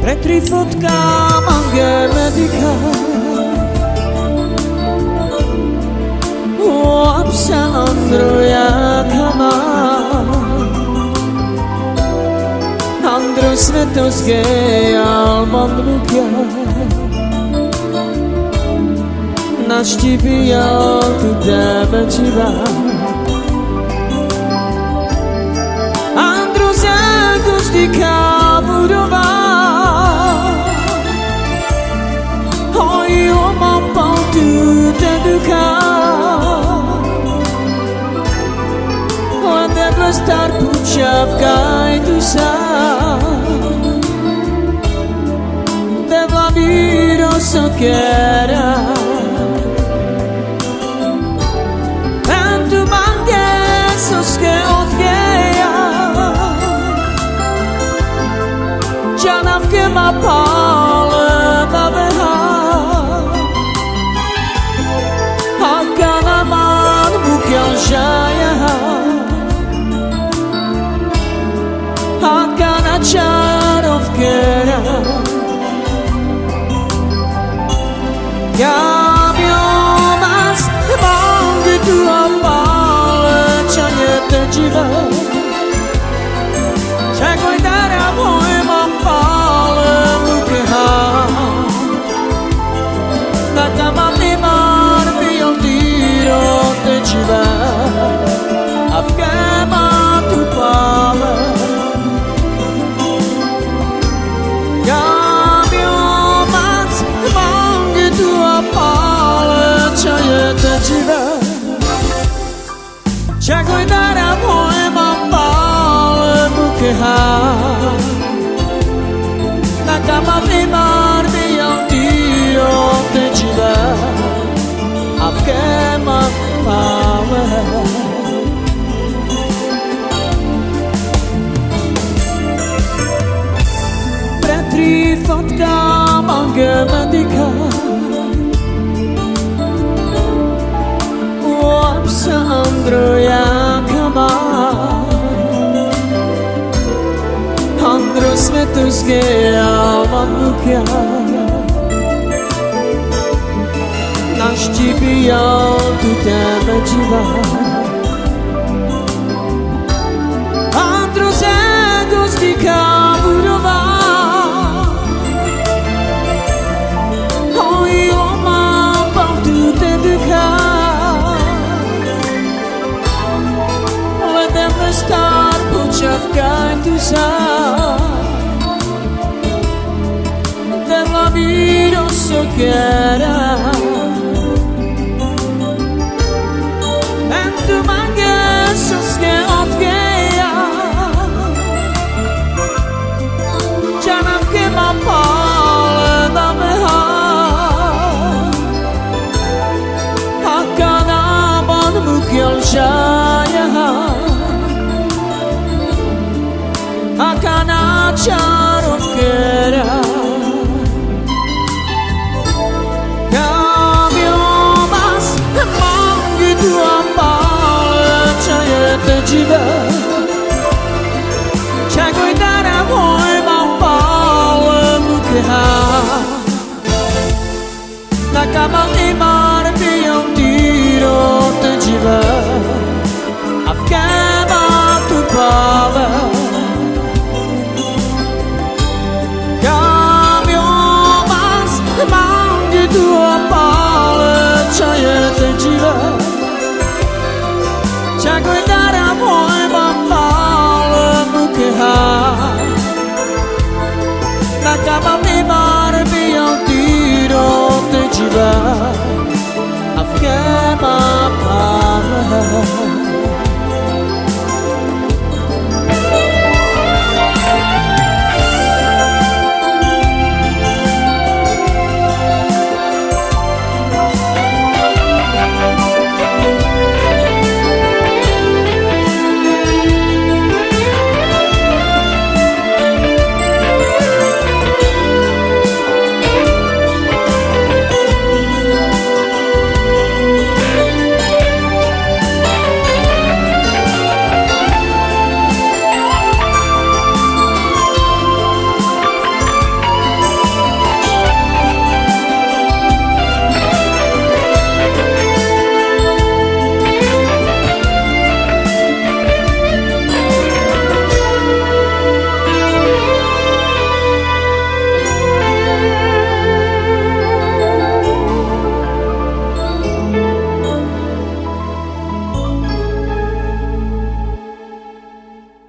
Retrifotka mangemedika Uapsa androja kama Andro svetoske alman lukja Naštívia tu tebe čiva Andro zagostika budova Star pučavkaj tu sa Devla viro sokera Entu mange soske odgeja Čanavke ma pale na beha Hakana man bukjal žaja Hakana čarovkera Gabiomas Mangi tu apale Čanje te žive Čekoj dara pojma pale Lukeha Nakama nimar Bijom tiro te žive Avkema tu pale Čekoj dara pojma pale bukeha Nakama nimar bijam tiro te žive Avkema pale Retrifotka mangemedika Androja kama Andro svetoske alman lukja Naštívia tu tebe čiva Andro zagostika budova Oj oma pam tu te ducha Star pučavkaj tu sa Devla viro sokera Entu mange soske odgeja Čanavke ma pale na meha Hakana man mukjal žaja Hakana ča